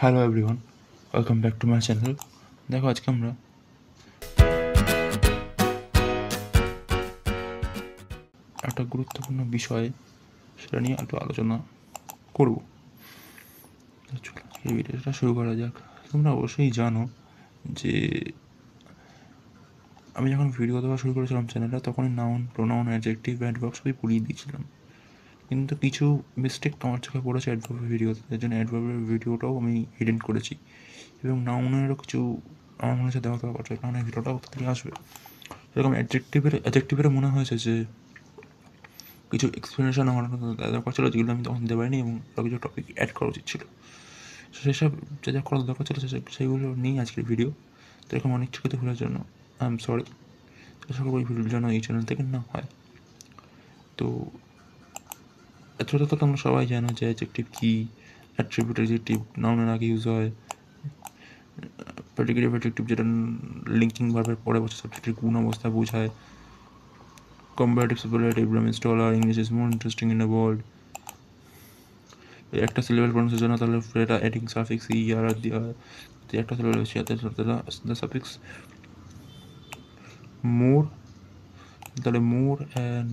Hello everyone, welcome back to my channel. দেখো আজকে আমরা একটা গুরুত্বপূর্ণ বিষয় সেটা নিয়ে একটু আলোচনা করব। চলো এই ভিডিওটা শুরু করা যাক। তোমরা অবশ্যই জানো যে আমি যখন ভিডিও দেওয়া শুরু করেছিলাম চ্যানেলটা, তখনই নাউন, প্রোনাউন, অ্যাডজেক্টিভ, অ্যাডভার্ব সবই পড়িয়ে দিয়েছিলাম। কিন্তু কিছু মিস্টেক আমার চোখে পড়েছে অ্যাডভার্বের ভিডিওতে, তার জন্য অ্যাডভার্বের ভিডিওটাও আমি হিডেন করেছি এবং নাউনেরও কিছু আমার মনে হচ্ছে দেওয়া দরকার, কারণ এই ভিডিওটাও তাড়াতাড়ি আসবে। এরকম অ্যাডজেক্টিভের মনে হয়েছে যে কিছু এক্সপ্লেনেশন আমার দরকার ছিল, যেগুলো আমি তখন দিতে পারিনি, এবং আরও কিছু টপিক অ্যাড করা উচিত ছিল। সেসব যা যা করার দরকার ছিল সেইগুলো নিয়েই আজকের ভিডিও। তো এরকম অনেক ছোটো ভুলের জন্য আই এম সরি। আশা করবো এই ভিডিওর জন্য এই চ্যানেল থেকে না হয়। তো এতটা তো তোমরা সবাই জানো যে অ্যাডজেক্টিভ কী, অ্যাট্রিবিউট অ্যাডজেক্টিভ নাউনের আগে ইউজ হয়, প্রেডিকেটিভ অ্যাডজেক্টিভ যেটা লিঙ্কিং ভার্বের পরে বসে সাবজেক্টের গুণ অবস্থা বোঝায়, কম্পারেটিভ সুপারলেটিভ, রামেজ ডলার, English is more interesting in the world. একটা সিলেবেল প্রনাউন্সের জন্য তাহলে এটা অ্যাডিং সাফিক্স ই আর দেওয়া হয়। একটা সিলেবেল বেশি আছে দ্য সাফিক্স মোর, তাহলে মোর অ্যান্ড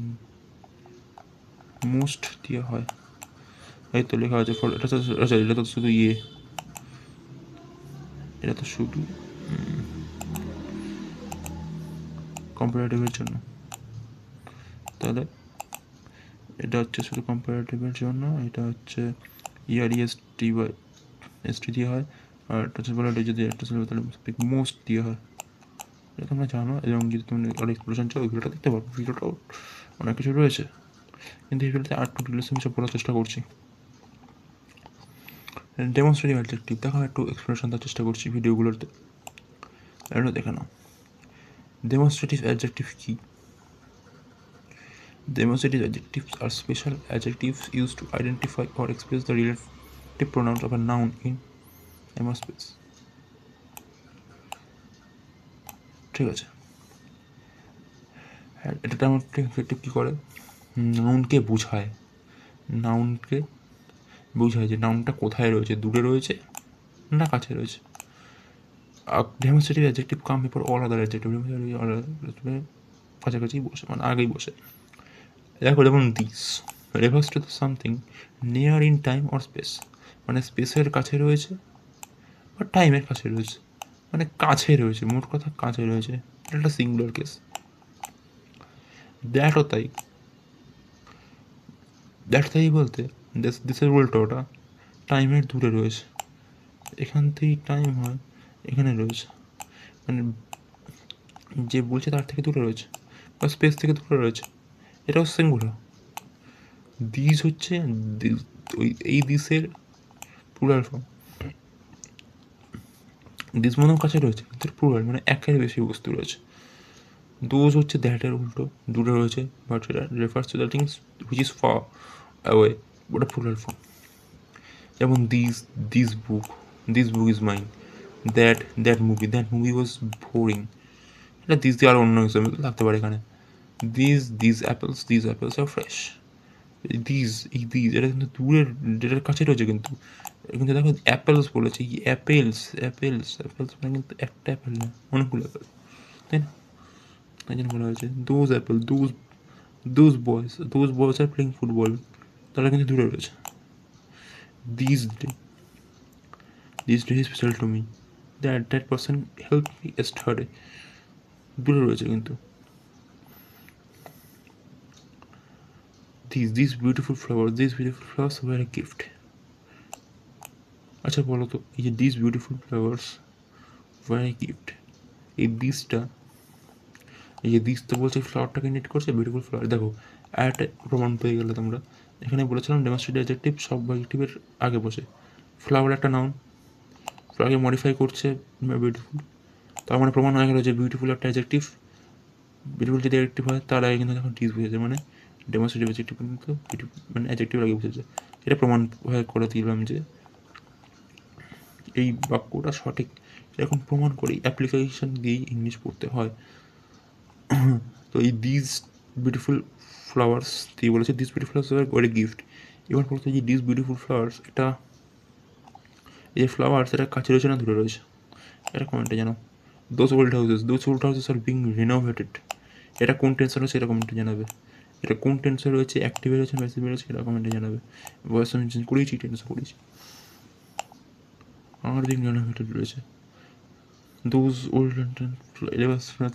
মোস্ট দেওয়া হয়। এই তো লেখা আছে ফর, এটা তো আচ্ছা, এটা তো শুধু এটা তো শুধু কম্পারেটিভের জন্য। তাহলে এটা হচ্ছে শুধু কম্পারেটিভের জন্য, এটা হচ্ছে ইআরইএসটি বা এসটি দিয়ে হয়। আর একটা সিলেবেল যদি একটা সিলেবেল তাহলে মোস্ট দিয়ে হয়। এটা তোমরা জানো, এবং যদি তুমি আর এক্সপ্লোরেশন চাও ওই ভিডিওটা দেখতে পারো। ভিডিওটাও অনেক কিছু রয়েছে, কিন্তু এই ভিডিওতে আর একটু ডিটেলস আমি সব বলার চেষ্টা করছি। ডেমনস্ট্রেটিভ অ্যাডজেক্টিভ দেখো, একটু এক্সপ্লেনেশন দেওয়ার চেষ্টা করছি ভিডিওগুলোতে, এটা দেখে নাও। ডেমনস্ট্রেটিভ অ্যাডজেক্টিভ কী? Demonstrative adjectives are special adjectives used to identify or express the relative pronouns of a noun in a space. ঠিক আছে, এটা ডেমনস্ট্রেটিভ অ্যাডজেক্টিভ কী করে? নাউনকে বোঝায়, নাউনকে বোঝায় যে নাউনটা কোথায় রয়েছে, দূরে রয়েছে না কাছে রয়েছে। Demonstrative adjective come before all other adjective, কাছাকাছি বসে, মানে আগেই বসে। দেখো যেমন this refers to something near in time or space, মানে স্পেসের কাছে রয়েছে বা টাইমের কাছে রয়েছে, মানে কাছে রয়েছে, মোট কথা কাছে রয়েছে। এটা একটা সিঙ্গুলার কেস। দ্যাটও তাই, দ্যাট তাই বলতে দেশের উল্টো, ওটা টাইমের দূরে রয়েছে, এখান থেকেই টাইম হয়, এখানে রয়েছে, মানে যে বলছে তার থেকে দূরে রয়েছে বা স্পেস থেকে দূরে রয়েছে, এটাও সিঙ্গুলার। দিস হচ্ছে এই দিসের প্লুরাল ফর্ম। দিস মনেও কাছে রয়েছে, কিন্তু প্লুরাল মানে একের বেশি বস্তু রয়েছে। দোজ হচ্ছে দ্যাটের উল্টো, দূরে রয়েছে, বাট সেটা refers to the things which is far away, ওটা প্লুরাল ফর্ম। যেমন this book is mine, that movie was boring, এটা দিস দিয়ে আরও অন্য এক্সাম্পল থাকতে পারে এখানে। This apples are fresh. This এটা কিন্তু দূরের, এটার কাছে রয়েছে, কিন্তু কিন্তু দেখো অ্যাপেলস বলেছে, কি অ্যাপেলস মানে কিন্তু একটা অ্যাপেল না, অনেকগুলো অ্যাপেল, তাই না? তাই জন্য বলা হয়েছে those Apple, those boys are playing football, তারা কিন্তু দূরে রয়েছে। This day is special to me, that person help me yesterday, দূরে রয়েছে কিন্তু। these beautiful flowers were a gift. আচ্ছা বলো তো, এই যে these beautiful flowers were a gift, এই দিসটা, এই যে দিস তো বলছে ফ্লাওয়ারটাকে নিট করছে, বিউটিফুল ফ্লাওয়ার। দেখো একটা প্রমাণ পেয়ে গেলে তোমরা। এখানে বলেছিলাম ডেমনস্ট্রেটিভ অ্যাডজেক্টিভ সব অ্যাডজেক্টিভের আগে বসে, ফ্লাওয়ার একটা নাউন, ফ্লাওয়ারকে মডিফাই করছে বিউটিফুল, তার মানে প্রমাণ হয়ে গেল যে বিউটিফুল একটা অ্যাডজেক্টিভ। বিউটিফুল যদি অ্যাডজেক্টিভ হয় তার আগে কিন্তু এখন দিস বুঝেছে, মানে ডেমনস্ট্রেটিভ অ্যাডজেক্টিভ কিন্তু মানে অ্যাডজেক্টিভ আগে বুঝেছে। এটা প্রমাণ হয়ে করে দিলাম যে এই বাক্যটা সঠিক। এরকম প্রমাণ করি অ্যাপ্লিকেশন দিয়েই ইংলিশ পড়তে হয়। তো এই দিস বিউটিফুল ফ্লাওয়ার্স দিয়ে বলেছে this beautiful flowers are God a gift. এবার বলতে যে দিস বিউটিফুল ফ্লাওয়ার্স, এটা এই যে ফ্লাওয়ার সেটা কাছে রয়েছে না দূরে রয়েছে, এটা কমেন্টে জানাও। Those old houses are being renovated, এটা কোন টেন্সে রয়েছে এটা কমেন্টে জানাবে। এটা কোন টেন্সে রয়েছে, অ্যাক্টিভে রয়েছে প্যাসিভে রয়েছে, এটা কমেন্টে জানাবে। ভয়েস আমি চেঞ্জ করেছি, টেন্সে করেছি। আর বিং রিনোভেটেড রয়েছে। Those old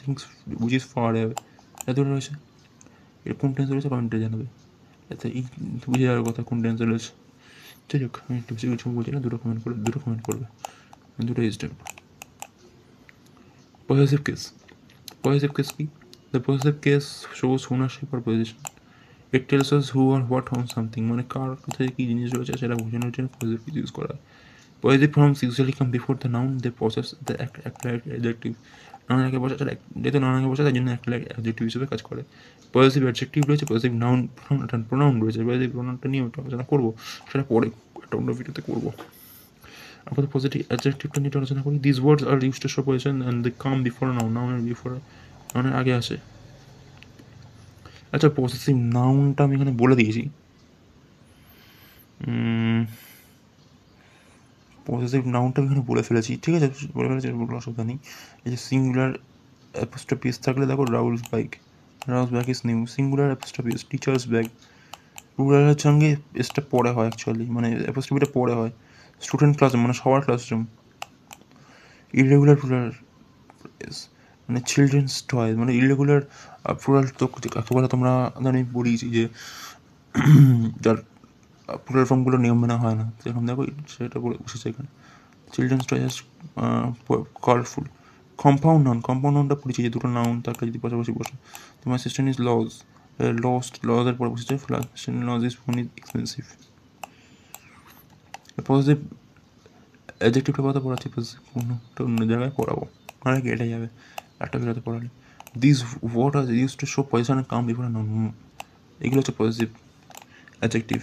things which is far away, এটা দূরে রয়েছে। এটা কোন টেন্সে রয়েছে কমেন্টে জানাবে। এতে এই বুঝে যাওয়ার কথা কোন টেন্সে রয়েছে। যাই হোক, আমি একটু বেশি কিছু বলছি না, দুটো কমেন্ট করবে, দুটো স্টেপ। পজিটিভ কেস কি? The positive case shows ownership or position. It tells us who or what on something, মানে কার কোথায় কী জিনিস রয়েছে সেটা বোঝানোর জন্য পজিটিভ কেস ইউজ করা হয়। Positive forms usually come before the noun they possess the adjective. Noun আগে বসে, যেহেতু নাউন আগে বসে তার জন্য অ্যাডজেক্টিভ হিসেবে কাজ করে। পজিটিভ অ্যাডজেক্টিভ রয়েছে, পজিটিভ নাউন প্রোনাউন রয়েছে। পজিটিভ প্রোনাউনটা নিয়ে ওটা আলোচনা করবো, সেটা পরে একটা অন্য ভিডিওতে করবো। আপাতত পজিটিভ অ্যাডজেক্টিভটা নিয়ে আলোচনা করি। This words are used to show position and they come before noun, নাউনের আগে আসে। আচ্ছা, পজিটিভ নাউনটা আমি এখানে বলে দিয়েছি। পজিটিভ নাউনটা আমি এখানে বলে ফেলেছি, ঠিক আছে, বলে ফেলেছি, কোনো অসুবিধা নেই। এই যে সিঙ্গুলার অ্যাপোস্ট্রফি থাকলে দেখো, Rahul's bike is new. Singular apostrophe teacher's bag. প্লুরালের সঙ্গে এসটা পরে হয় অ্যাকচুয়ালি, মানে অ্যাপোস্ট্রফিটা পরে হয়। স্টুডেন্ট ক্লাসরুম মানে সবার ক্লাসরুম। ইরেগুলার প্লুরাল মানে চিলড্রেন্স টয়, মানে ইরেগুলার প্লুরাল তো কাকে বলে তোমরা আমি বলেছি যে যার প্লুরাল ফর্মগুলো নিয়ম মেনে হয় না, সেরকম দেখো সেটা বলে বসেছে এখানে। Children's toys colourful. কম্পাউন্ড নাউনটা পড়েছি যে দুটো নাউন তার যদি পাশাপাশি বসে। তোমার সিস্টেম ইজ লজের পরে বসেছে লজ is phone is expensive. Positive অ্যাডজেক্টিভটা কথা পড়াচ্ছি, কোনোটা অন্য জায়গায় পড়াবো, মানে কেটে যাবে একটা ভিডিওতে পড়ালে। This word are use to show position and come before noun, এগুলো হচ্ছে positive adjective.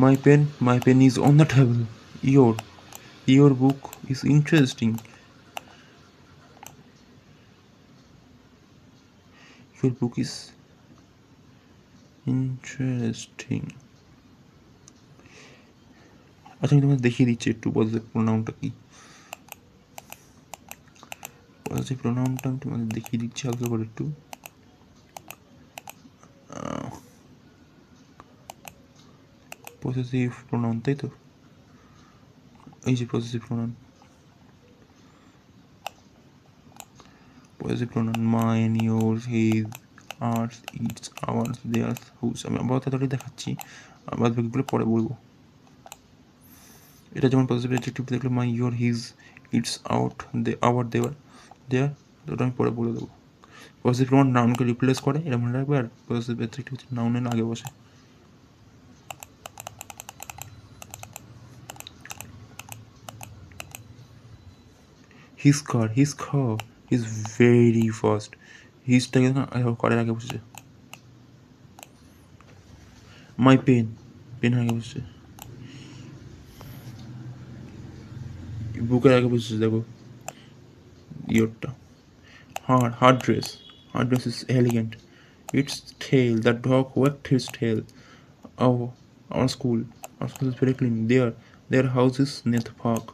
My pen is on the table. Your book is interesting. Your book is interesting. আচ্ছা, আমি তোমাদের দেখিয়ে দিচ্ছি একটু পজিটিভ প্রোনাউনটা কি। পজিটিভ প্রোনাউনটা আমি তোমাদের দেখিয়ে দিচ্ছি আলাদা করে একটু। পজিটিভ প্রোনাউন, তাই তো, এই যে positive pronoun, mine, your, his, hers, its, ours, theirs, whose. আমি আবার তাড়াতাড়ি দেখাচ্ছি, বাদ বাকিগুলো পরে বলবো। এটা যেমন পজিটিভ অ্যাডজেক্টিভ দেখলে my, your, his, its, out, our, their, ওটা আমি পরে বলে দেবো। পজিটিভ প্রোনাউন নাউনকে রিপ্লেস করে, এটা মনে রাখবে। আর পজিটিভ অ্যাডজেক্টিভ হচ্ছে নাউনের আগে বসে। His car is very fast. হিজটাকে কারের আগে বসেছে। মাই পেন আগে বসেছে। বুকের আগে বসেছে, দেখো ইয়োরটা। Her dress is elegant. Its tail, the dog wagged his tail. Our school is very clean. Their house is near the park.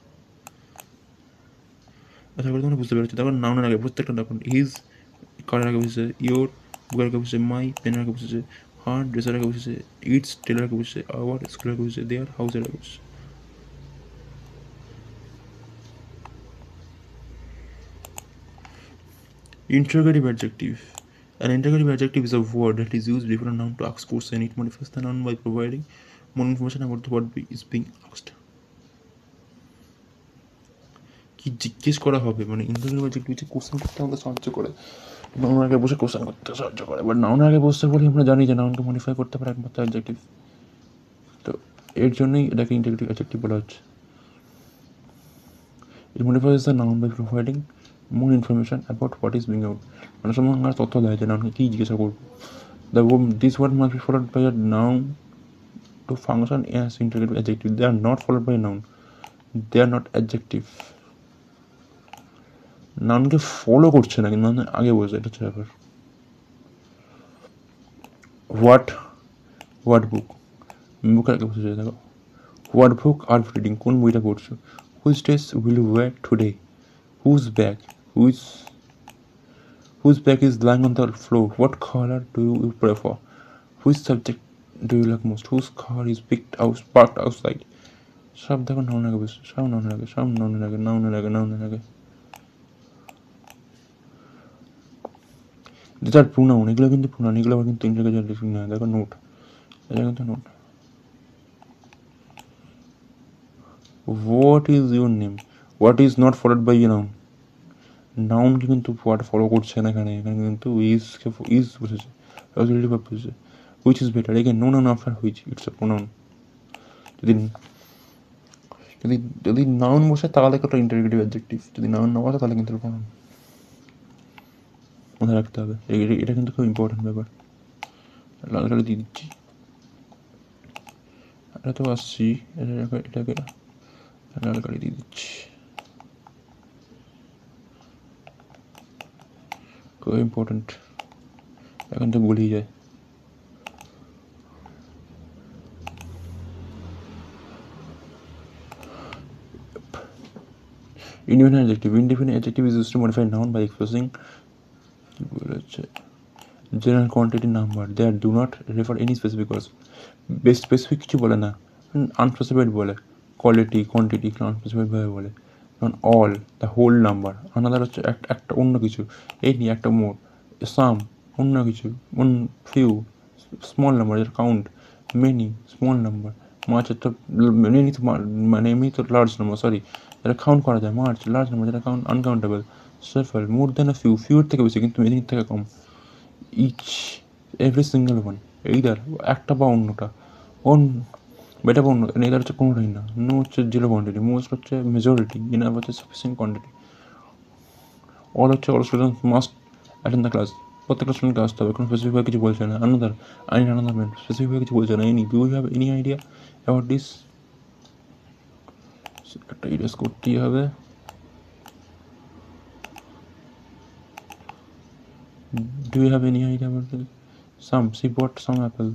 আশা করি তোমরা বুঝতে পেরেছো। তখন নাউনের আগে প্রত্যেকটা দেখুন, হিজ কারের আগে বসেছে, ইয়োর বুকের আগে বসেছে, মাই পেনের আগে বসেছে, হার ড্রেসের আগে বসেছে, ইটস টেলের আগে বসেছে, আওয়ার স্কুলের আগে বসেছে, দেয়ার হাউসের আগে বসেছে। Interrogative adjective. An interrogative adjective is a word that is used before a noun to ask question. It modifies the noun by providing more information about what is being asked. কি জিজ্ঞেস করা হবে, মানে ইন্টারোগেটিভ অ্যাডজেক্টিভ হচ্ছে question করতে আমাদের সাহায্য করে, নাউন আগে বসে কোশ্চেন করতে সাহায্য করে। বাট নাউন আগে বসতে বলে আমরা জানি যে নাউনকে মডিফাই করতে পারে একমাত্র অ্যাডজেক্টিভ। তো এর জন্যই এটাকে ইন্টারোগেটিভ অ্যাডজেক্টিভ বলা হচ্ছে। It modifies the noun by providing more information about what is being out. মানে সময় আমরা তথ্য দেয় যে নাউনকে কী জিজ্ঞাসা করবো। This word must be followed by a noun to function as interrogative adjective. They are not followed by a noun. They are not adjective. নাউনকে follow করছে না, কিন্তু নাউনের আগে বসে, এটা হচ্ছে ব্যাপার। হোয়াট বুক, বুকের আগে বসে দেখো। হোয়াট বুক আর রিডিং, কোন বইটা পড়ছো? Which dress will you wear today? Whose bag whose bag is lying on the floor? What colour do you prefer? Which subject do you like most? Whose car is parked outside? সব দেখো noun আগে বসে, সব নাউনের আগে। যেটা pronoun, এগুলো কিন্তু প্রোনাউন, এগুলো আবার কিন্তু ইন্টারগ্রেটার না। দেখো নোট, এটা কিন্তু note. What is your name? What is not followed by noun? নাউনকে কিন্তু হোয়াট ফলো করছে না এখানে কিন্তু ইজ বসেছে, অক্সিলারি ভার্ব বসেছে। Which is better, again no noun after which, it's a pronoun. যদি যদি যদি নাউন বসে তাহলে একটা ইন্টারগ্রেটিভ অ্যাডজেক্টিভ, যদি নাউন না বসে তাহলে কিন্তু প্রোনাউন। মনে রাখতে হবে, এটা কিন্তু খুব ইম্পর্টেন্ট ব্যাপার। লাল কালি দিয়ে দিচ্ছি, এটা তো আসছি, এটাকে লাল কালি দিয়ে দিচ্ছি, খুব ইম্পর্টেন্ট, এখন তো ভুলেই যায়। Indefinite adjective. Indefinite adjective is used to modify noun by expressing general quantity number that do not refer any specific cause. Specific কিছু বলে না, আনস্পেসিফাইড বলে, কোয়ালিটি কোয়ান্টিটি আনস্পেসিফাইড ভাবে বলে। যেমন all, the whole number, another হচ্ছে একটা অন্য কিছু, এই নিয়ে একটা মোর, সাম অন্য কিছু, ফিউ স্মল নাম্বার যেটা কাউন্ট, মেনি স্মল নাম্বার, মাছ একটা মেনি তো মানে এমনি তো লার্জ নাম্বার, সরি যেটা কাউন্ট করা যায়, মার্চ লার্জ নাম্বার যেটা count uncountable, several more than a few, ফিউর থেকে বেশি কিন্তু মেনির থেকে কম, each every single one, either একটা বা অন্যটা, বেটা বা অন্য, এইদার হচ্ছে কোনোটাই না, নো হচ্ছে জিরো কোয়ান্টিটি, মোস্ট হচ্ছে মেজরিটি, ইনাফ হচ্ছে সাফিসিয়েন্ট কোয়ান্টিটি, অল হচ্ছে all student must attend the class, প্রত্যেকটা স্টুডেন্টকে আসতে হবে, কোনো স্পেসিফিকভাবে কিছু বলছে না। আনাদার মেন স্পেসিফিকভাবে কিছু বলছে না। Do you have any idea about this? একটা ইরেজ করতেই হবে। Do you have any idea about this? Some, she bought some apple.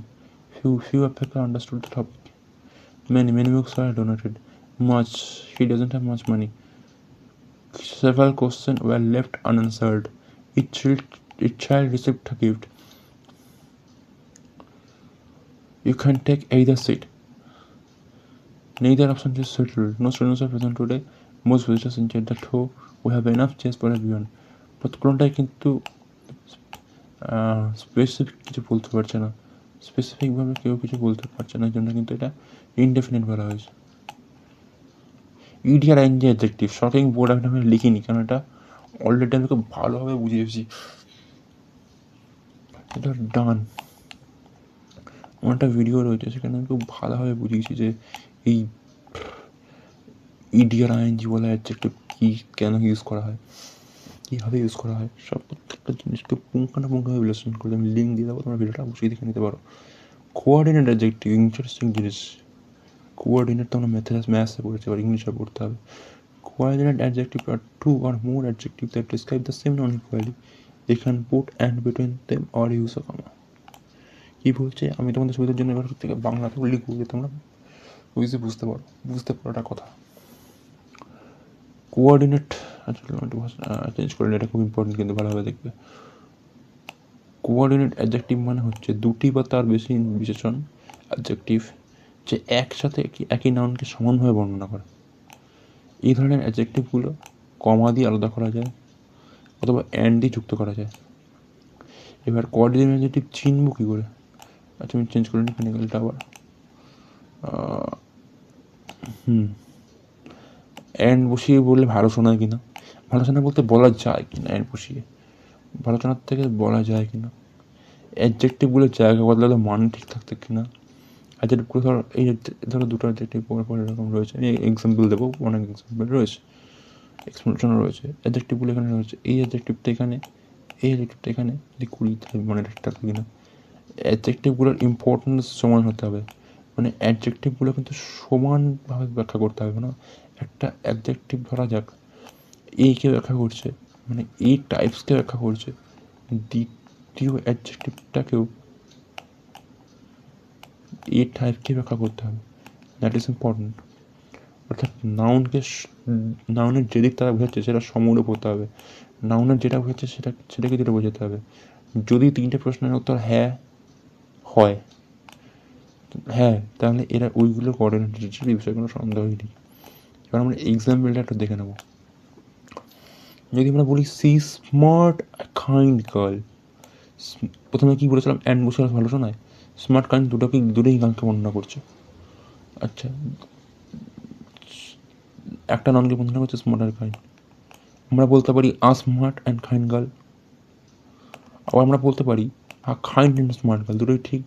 Few people understood the topic. Many books were donated. Much, he doesn't have much money. Several questions were left unanswered. Each child received a gift. You can take either seat. Neither option is settled. No students are present today. Most visitors enjoyed that home. We have enough chairs for everyone. প্রত্যেকটাই কিন্তু specific কিছু বলতে পারছে না, স্পেসিফিকভাবে কেউ কিছু বলতে পারছে না, এই জন্য কিন্তু এটা ইনডেফিনিট বলা হয়েছে। ইডিয়ার আইন যে অ্যাডজেক্টিভ, শর্টিং বোর্ড আমি লিখিনি কারণ এটা অলরেডি আমি খুব ভালোভাবে বুঝিয়েছি। এটা ডান, আমার একটা ভিডিও রয়েছে সেখানে আমি খুব ভালোভাবে বুঝিয়েছি যে এই ইডিয়ার আইএনজি বলা অ্যাডজেক্টিভ কী, কেন ইউজ করা হয়, কীভাবে ইউজ করা হয়, সব প্রত্যেকটা জিনিসকে পুঙ্খানুপুঙ্খভাবে বিশ্লেষণ করে আমি লিঙ্ক দিয়ে দেবো, তোমরা ভিডিওটা অবশ্যই দেখে নিতে পারো। কোঅর্ডিনেট অ্যাডজেক্টিভ ইন্টারেস্টিং জিনিস। কোঅর্ডিনেট তোমরা ম্যাথসে পড়েছে, এবার ইংলিশে পড়তে হবে। Coordinate adjective are two or more adjective that describe the same noun equally, they can put and between them or use a comma. কী বলছে আমি তোমাদের সুবিধার জন্য এবার থেকে বাংলাতে লিখবো যে তোমরা বুঝতে পারোটা কথা। কোঅর্ডিনেট চেঞ্জ করে এটা খুব ইম্পর্টেন্ট কিন্তু ভালোভাবে দেখবে। কোঅর্ডিনেট অ্যাডজেক্টিভ মানে হচ্ছে দুটি বা তার বেশি বিশেষণ অ্যাডজেক্টিভ যে একসাথে একই নাউনকে সমানভাবে বর্ণনা করে। এই ধরনের অ্যাডজেক্টিভগুলো কমা দিয়ে আলাদা করা যায় অথবা অ্যান্ড দিয়ে যুক্ত করা যায়। এবার কোঅর্ডিনেট অ্যাডজেক্টিভ চিনবো কী করে? আচ্ছা আমি চেঞ্জ করে নিই ফিনিক্যালটা আবার। অ্যান্ড বসিয়ে বললে ভালো শোনায় কিনা, ভালো শোনায় বলতে বলা যায় কিনা, অ্যান্ড বসিয়ে ভালো শোনার থেকে বলা যায় কিনা, অ্যাডজেক্টিভগুলোর জায়গা বদলালে মান ঠিক থাকতে কিনা, অ্যাডজেক্টিভগুলো ধরো দুটো অ্যাডজেক্টিভ পর এরকম রয়েছে, আমি এক্সাম্পল দেবো, অনেক এক্সাম্পল রয়েছে, এক্সপ্লেনেশনও রয়েছে। অ্যাডজেক্টিভগুলো এখানে রয়েছে, এই অ্যাডজেক্টিভটা এখানে, এই অ্যাডজেক্টিভটা এখানে, কুড়ি মনে ঠিক থাকবে কিনা। অ্যাডজেক্টিভগুলোর ইম্পর্টেন্স সমান হতে হবে, মানে অ্যাডজেক্টিভগুলো কিন্তু সমানভাবে ব্যাখ্যা করতে হবে না। একটা অ্যাডজেক্টিভ ধরা যাক এইকে ব্যাখ্যা করছে, মানে এই টাইপসকে ব্যাখ্যা করছে, দ্বিতীয় অ্যাডজেক্টিভটাকেও এই টাইপকে ব্যাখ্যা করতে হবে, দ্যাট ইজ ইম্পর্টেন্ট। অর্থাৎ নাউনের যেদিক তারা বোঝাচ্ছে সেটা সমরূপ হতে হবে, নাউনের যেটা বোঝাচ্ছে সেটাকে যেটা বোঝাতে হবে। যদি 3টে প্রশ্নের উত্তর হ্যাঁ হয়, হ্যাঁ, তাহলে এরা ওইগুলো কোঅর্ডিনেটেড, এই বিষয়ে কোনো সন্দেহই নেই। এবার আমরা এক্সাম্পলটা একটু দেখে নেব। যদি আমরা বলি সি স্মার্ট কাইন্ড গার্ল, প্রথমে কি বলেছিলাম, অ্যান্ড বসে ভালো শোনায়, স্মার্ট কাইন্ড দুটোই গানকে বর্ণনা করছে। আচ্ছা, একটা ননকে বর্ণনা করছে স্মার্ট আর কাইন্ড। আমরা বলতে পারি আ স্মার্ট অ্যান্ড কাইন্ড গার্ল, আবার আমরা বলতে পারি আ কাইন্ড অ্যান্ড স্মার্ট গার্ল, দুটোই ঠিক,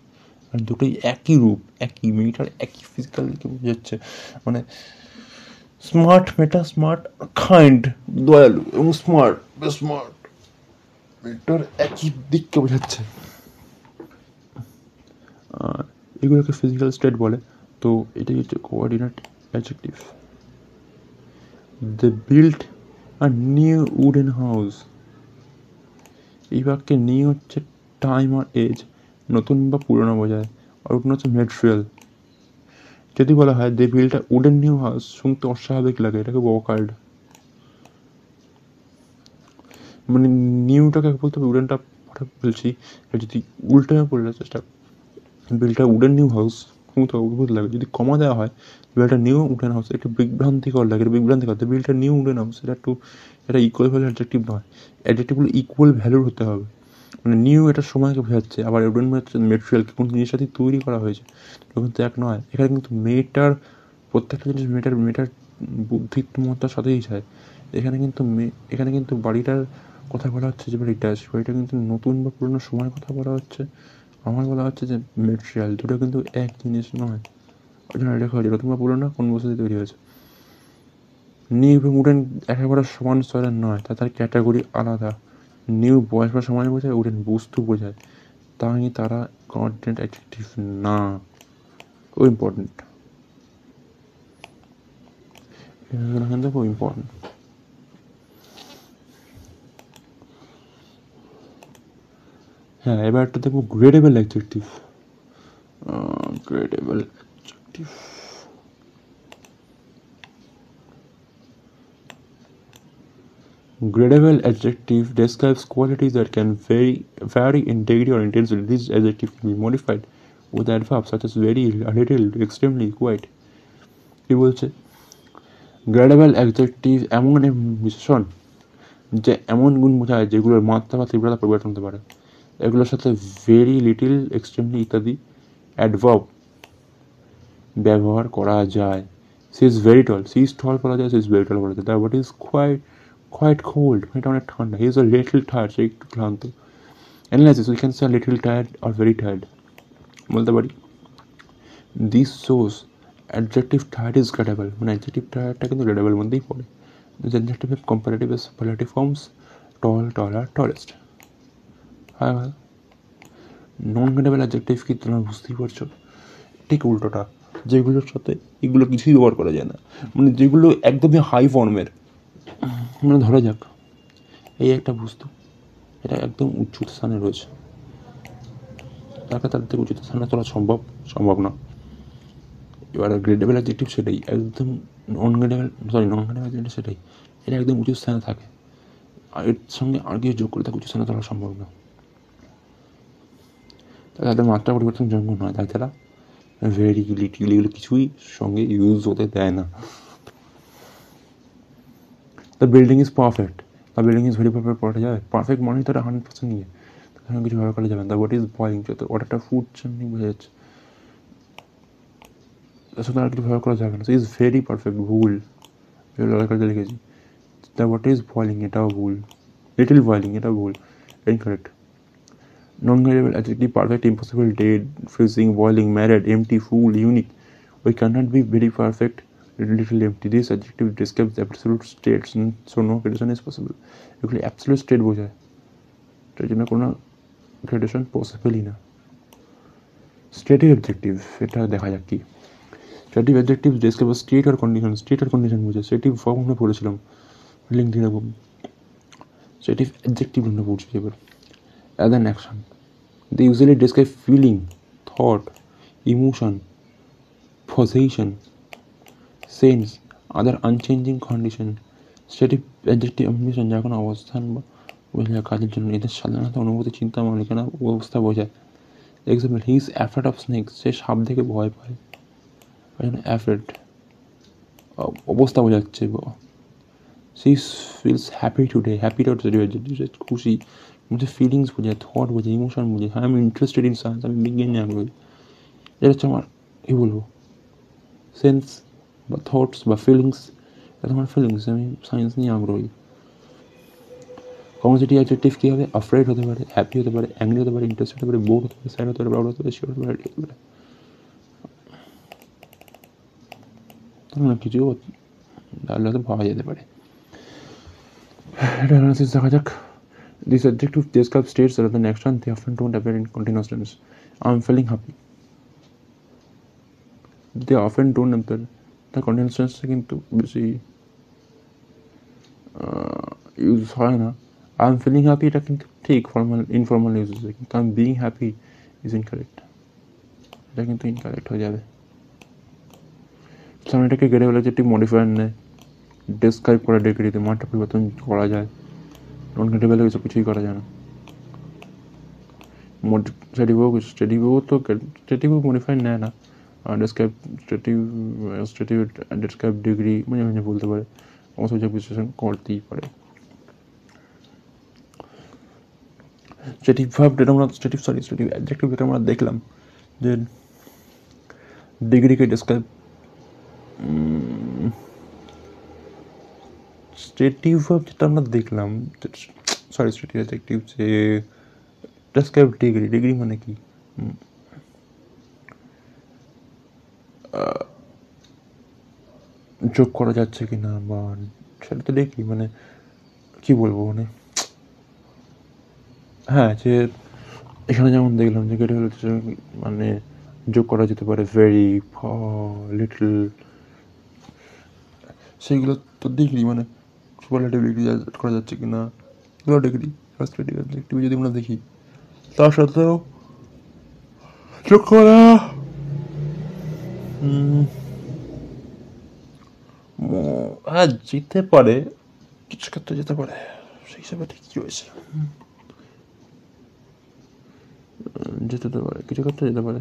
আর দুটোই একই রূপ, একই মেয়েটার একই ফিজিক্যালকে বোঝাচ্ছে। মানে স্মার্ট মেয়েটা স্মার্ট, কাইন্ড দয়ালু, এবং স্মার্ট মেয়েটার একই দিককে বোঝাচ্ছে। এগুলোকে ফিজিক্যাল স্টেট বলে। তো এটাই হচ্ছে coordinate adjective. They built a new wooden house, এই বাক্যে নিউ হচ্ছে টাইম আর এজ, নতুন বা পুরনো বোঝায়, আর উডেন হচ্ছে মেটেরিয়াল। যদি বলা হয় দে বিল্ট আ উডেন নিউ হাউস, শুনতে অস্বাভাবিক লাগে, এটাকে ওয়াকার্ড। মানে নিউটাকে বলতে হবে, উডেনটা বলছি, যদি উল্টে পড়লে চেষ্টা, বিল্ট আ উডেন নিউ হাউস শুনতে অদ্ভুত লাগে। যদি কমা দেওয়া হয় built a new wooden house, একটু বিভ্রান্তিকর লাগে, এটা বিভ্রান্তিকর। Built a new wooden house, এটা ইকুয়াল ভ্যালু অ্যাডজেক্টিভ নয়, অ্যাডজেক্টিভগুলো ইকুয়াল ভ্যালুর হতে হবে। মানে নিউ এটা সময়কে বোঝাচ্ছে, আবার উডেন হচ্ছে মেটেরিয়ালকে, কোন জিনিসের সাথে তৈরি করা হয়েছে, কিন্তু এক নয়। এখানে কিন্তু মেয়েটার প্রত্যেকটা জিনিস মেয়েটার বুদ্ধিমত্তার সাথেই যায়। এখানে কিন্তু বাড়িটার কথা বলা হচ্ছে, যে বাড়িটা কিন্তু নতুন বা পুরোনো সময়ের কথা বলা হচ্ছে। আমার বলা হচ্ছে যে মেটেরিয়াল, দুটো কিন্তু এক জিনিস নয়। ওই জন্য লেখা হয়েছে নতুন বা পুরোনো কোন বস্তুতে তৈরি হয়েছে। নিউ এবং উডেন একেবারে সমান স্তরের নয়, তার ক্যাটাগরি আলাদা। নিউ বয়স বা সময় বোঝায়, উডেন বস্তু বোঝায়, তাই তারা কোঅর্ডিনেট অ্যাডজেক্টিভ না। খুব ইম্পর্টেন্ট, কিন্তু খুব ইম্পর্টেন্ট। হ্যাঁ, এবার একটা দেখবো gradable adjective. Gradable adjective, gradable adjective describes qualities that can vary in degree or intensity. This adjective can be modified with adverbs such as very, a little, extremely, quite. কি বলছে, গ্রেডেবল adjective এমন বিশেষণ যে এমন গুণ বোঝায় যেগুলোর মাত্রা বা তীব্রতা পরিবর্তন হতে পারে। এগুলোর সাথে ভেরি, লিটিল, এক্সট্রিমলি ইত্যাদি অ্যাডভার্ব ব্যবহার করা যায়। She is very tall, she is tall বলা যায়, সি ইজ ভেরি টল বলা যায়। The what is quite cold, এটা অনেক ঠান্ডা। He is a little tired, সে একটু ক্লান্ত। Analysis, we can say little tired or very tired বলতে পারি। This shows adjective tired is gradable, মানে অ্যাডজেক্টিভ টায়ার্ডটা কিন্তু গ্রেডেবল মধ্যেই পড়ে। অ্যাডজেক্টিভ কম্পারেটিভ সুপারলেটিভ ফর্মস টল, টলার, টলেস্ট। হ্যাঁ ভাই, নন গ্রেডেবল অ্যাডজেক্টিভ কি তোমরা বুঝতেই পারছো, ঠিক উল্টোটা, যেগুলোর সাথে এগুলো কিছুই ব্যবহার করা যায় না, মানে যেগুলো একদমই হাই ফর্মের। মানে ধরা যাক এই একটা বস্তু, এটা একদম উঁচু স্থানে রয়েছে, তাকে তার থেকে উঁচু স্থানে তোলা সম্ভব না। এবার গ্রেডেবল অ্যাডজেক্টিভ সেটাই, একদম নন গ্রেডেবল অ্যাডজেক্টিভ সেটাই, এটা একদম উঁচু স্থানে থাকে, আর এর সঙ্গে আর কিছু যোগ করে তাকে উঁচু স্থানে তোলা সম্ভব না। তাদের মাত্রা পরিবর্তনযোগ্য নয়, তাই তারা ভেরি, লিটিল, এগুলো কিছুই সঙ্গে ইউজ হতে দেয় না। The building is perfect, the building is very perfect পড়া যাবে, পারফেক্ট মানে তারা 100% নিয়ে, তার কিছু ব্যবহার করা যাবে না। দ্য হোয়াট ইজ বয়লিং, যত ওটা ফুড জন্য বোঝা যাচ্ছে, তার সাথে আর কিছু ব্যবহার করা যাবে না। সো ইজ ভেরি পারফেক্ট, ভুল, কাজে লিখেছি। দ্য হোয়াট ইজ বয়লিং, এটাও ভুল। লিটল বয়লিং, এটাও ভুল, incorrect. Non-gradable adjective perfect, impossible, dead, freezing, boiling, married, empty, fool, unique. We cannot be very perfect, little, empty. This adjective describes the absolute states, so no gradation is possible. এগুলি absolute state বোঝায়, তার জন্য কোনো gradation পসিবলই না। Stative adjective, এটা দেখা যাক কি। স্টেটিভ অ্যাডজেক্টিভ describe স্টেট আর কন্ডিশন, স্টেট আর কন্ডিশন বোঝায়। স্টেটিভ ফর্ম আমরা পড়েছিলাম, লিঙ্ক দিয়ে রাখবো। স্টেটিভ অ্যাডজেক্টিভ আমরা পড়ছি এবার। As an action, they usually describe feeling, thought, emotion, position, sense, other unchanging condition, static adjective application যা কোনো অবস্থান বা বোঝায় কাজের জন্য এদের সাধারণত অনুভূতি, চিন্তা, মালিকানা অবস্থা বোঝায়। Example, he is afraid of snakes, সে সাপ দেখে ভয় পায়। অ্যাফ্রেড অবস্থা বোঝাচ্ছে। সি ফিলস হ্যাপি টুডে, হ্যাপিটা খুশি, মধ্যে ফিলিংস বোঝায়, থট বোঝায়, ইমোশন বোঝায়। I am interested in science, আমি বিজ্ঞান নিয়ে আগ্রহী। এটা হচ্ছে আমার কী বলবো, সেন্স বা থটস বা ফিলিংস, এটা আমার ফিলিংস, আমি সায়েন্স নিয়ে আগ্রহী। কম্পোজিটিভ অ্যাডজেক্টিভ কী হবে? অ্যাফ্রেড হতে পারে, হ্যাপি হতে পারে, অ্যাংরি হতে পারে, ইন্টারেস্টেড হতে পারে, বোর হতে পারে, স্যাড হতে পারে, প্রাউড হতে পারে, শিওর হতে পারে, হতে পারে। অনেক কিছু তাহলে হয়তো পাওয়া যেতে পারে। এটা অ্যানালিসিস দেখা যাক। These adjectives describe states rather than action. They often don't appear in continuous tense. I'm feeling happy. They often don't appear. The continuous tense কিন্তু বেশি ইউজ হয় না। I'm feeling happy এটা কিন্তু ঠিক ফর্মাল ইনফর্মাল ইউজ হচ্ছে, কিন্তু I'm being happy is incorrect. এটা কিন্তু ইনকারেক্ট হয়ে যাবে। সামনে এটাকে গেড়ে বলে যেটি মডিফায়ার নেয়, ডেসক্রাইব করা ডিগ্রিতে মানটা পরিবর্তন করা যায়। নন গেটেবলে এসব কিছুই করা যায় না। স্টেটিভও তো স্টেটিভও মডিফাই নেয় না। ডেসক্রাইব ডেসক্রাইব ডিগ্রি মাঝে মাঝে বলতে পারে, অবশ্য বিশ্লেষণ করতেই পারে। স্টেটিভ ভার্ব যেটা আমরা স্টেটিভ অ্যাডজেক্টিভ যেটা আমরা দেখলাম যে ডিগ্রিকে ডেসক্রাইব, স্টেটিভ ভার্ব যেটা আমরা দেখলাম স্টেটিভ অ্যাডজেক্টিভ যে ডেসক্রাইব ডিগ্রি মানে কি, যোগ করা যাচ্ছে কি না, বা সেটা তো দেখি মানে কী বলবো মানে, হ্যাঁ যে এখানে যেমন দেখলাম যে গেটে হচ্ছে মানে যোগ করা যেতে পারে, ভেরি, লিটল, সেইগুলো তো ডিগ্রি মানে সুপারলেটিভ ডিগ্রি করা যাচ্ছে কি না, এগুলো ডিগ্রি। সাবস্ট্রেটিভ অ্যাডজেক্টিভ যদি আমরা দেখি তার সাথেও যোগ করা হ্যাঁ যেতে পারে, কিছু ক্ষেত্রে যেতে পারে, সেই হিসাবে ঠিকই হয়েছে, যেতে তো পারে, কিছু ক্ষেত্রে যেতে পারে,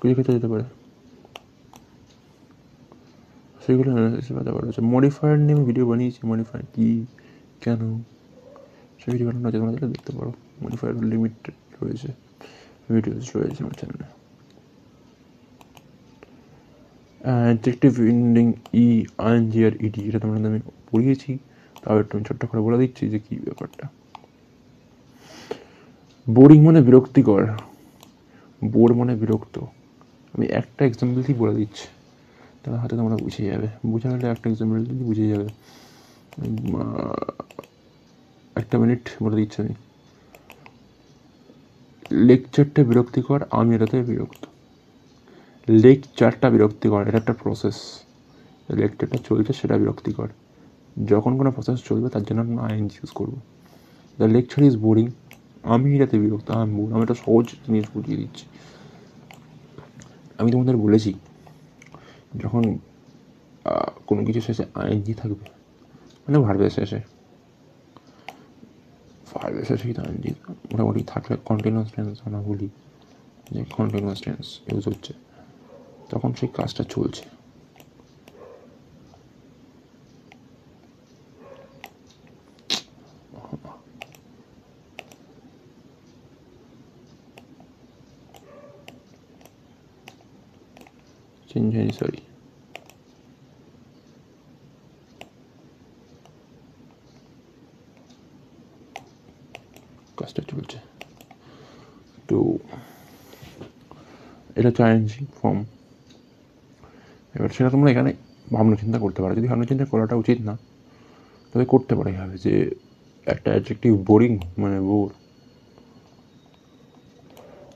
কিছু ক্ষেত্রে যেতে পারে, সেগুলো ব্যাপার হচ্ছে। মডিফায়ার নিয়ে আমি ভিডিও বানিয়েছি, মডিফায়ার কী কেন সেই ভিডিও বানানো আছে, তোমরা দেখতে পারো। মডিফায়ার লিমিটেড রয়েছে, ভিডিওস রয়েছে আমার চ্যানেলে। অ্যাডজেক্টিভ এন্ডিং ই, আইএনজি আর ইডি, এটা তোমরা আমি পড়িয়েছি, তাও একটু ছোট্ট করে বলে দিচ্ছি যে কী ব্যাপারটা। বোরিং মানে বিরক্তিকর, বোর মানে বিরক্ত। আমি একটা এক্সাম্পল দিয়ে বলে দিচ্ছি, তাহলে হাতে তোমরা বুঝে যাবে, বুঝে গেলে একটা এক্সাম্পল দিয়ে বুঝে যাবে। একটা মিনিট বলে দিচ্ছি আমি। লেকচারটা বিরক্তিকর, আমি এটাতে বিরক্ত। লেকচারটা বিরক্তিকর, এটা একটা প্রসেস, লেকচারটা চলছে সেটা বিরক্তিকর। যখন কোনো প্রসেস চলবে তার জন্য আমরা আইএনজি ইউজ করবো। দ্য লেকচার ইজ বোরিং, আমি এটাতে বিরক্ত, আমি বোর। আমি একটা সহজ জিনিস বুঝিয়ে দিচ্ছি। আমি তোমাদের বলেছি যখন কোনো কিছু শেষে আইএনজি থাকবে মানে ভার্বের শেষে, ভার্বের শেষে কিন্তু আইএনজি মোটামুটি থাকলে কন্টিনিউয়াস টেন্স আমরা বলি যে কন্টিনিউয়াস টেন্স ইউজ হচ্ছে, তখন সেই কাজটা চলছে। চেঞ্জ হয়নি, সরি, কাজটা চলছে। তো এটা হচ্ছে আইএনজি ফর্ম। এবার সেটা তোমরা এখানে ভাবনা চিন্তা করতে পারো, যদি ভাবনা চিন্তা করাটা উচিত না তবে করতে পারে হবে যে একটা অ্যাডজেক্টিভ বোরিং মানে বোর,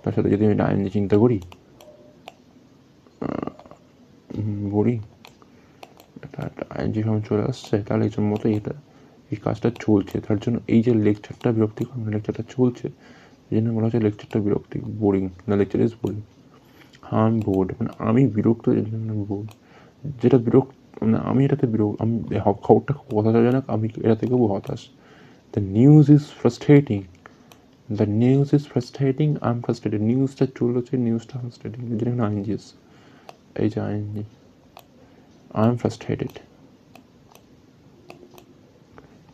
তার সাথে যদি আমি আইএনজি চিন্তা করি বোরিং, একটা আইএনজি ফর্ম চলে আসছে, তাহলে এই মতো এটা এই কাজটা চলছে, তার জন্য এই যে লেকচারটা বিরক্তিকর, লেকচারটা চলছে এই জন্য বলা হচ্ছে লেকচারটা বিরক্তি, বোরিং, না লেকচার ইজ বোরিং। আমি বোর্ড, মানে আমি বিরক্ত, বোর্ড যেটা বিরক্ত, মানে আমি এটাতে আমি খবরটা খুব হতাশাজনক, আমি এটা থেকে খুব হতাশ। The news is frustrating, the news is frustrating, I am frustrated. নিউজটা চলেছে, নিউজটা ফ্রাস্ট্রেটিং, যেটা আইএনজিএস, এই যে আইএনজি, আই এম ফ্রাস্ট্রেটেড।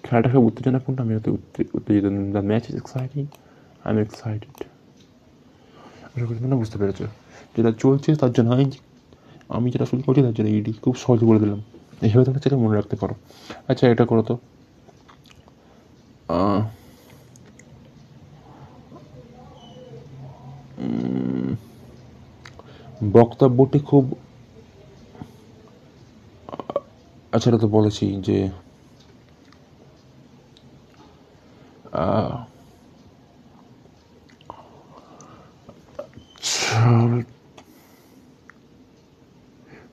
খেলাটাকে উত্তেজনাপূর্ণ, আমি হতে উত্তেজিত। The match is exciting, I am excited. আশা করি তোমরা বুঝতে পেরেছো। যেটা চলছে তার জন্য আইনজি, আমি যেটা শুরু করছি তার জন্য ইডি। খুব সহজ বলে দিলাম, এইভাবে তোমরা সেটা মনে রাখতে পারো। আচ্ছা, এটা করো তো, বক্তব্যটি খুব, আচ্ছা এটা তো বলেছি যে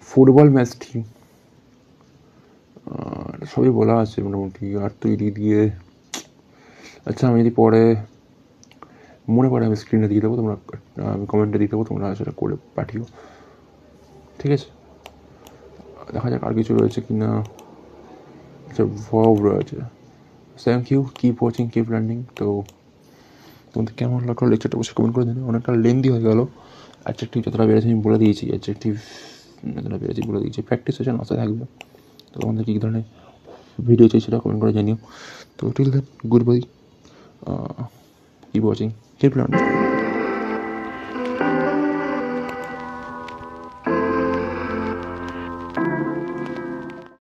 ফুটবল ম্যাচটি সবই বলা আছে মোটামুটি, আর তৈরি দিয়ে। আচ্ছা, আমি যদি পরে মনে পড়ে আমি স্ক্রিনে দিয়ে দেবো, তোমরা আমি কমেন্টে দিয়ে দেবো, তোমরা সেটা করে পাঠিও, ঠিক আছে? দেখা যাক আর কিছু রয়েছে কি না। আচ্ছা, ভার্ব রয়েছে। Thank you, keep watching, keep learning. তো তোমাদের কেমন লাগলো লেকচারটা অবশ্যই কমেন্ট করে দিন। অনেকটা লেন্দি হয়ে গেল। অ্যাডজেক্টিভ যতটা বেড়েছে আমি বলে দিয়েছি, অ্যাডজেক্টিভ যতটা বেড়েছি বলে দিয়েছি। প্র্যাকটিস সেশন আসতে থাকবে, তো তোমাদের কী ধরনের ভিডিও চাই সেটা কমেন্ট করে জানিও। তো till that, good bye, keep watching, keep learning.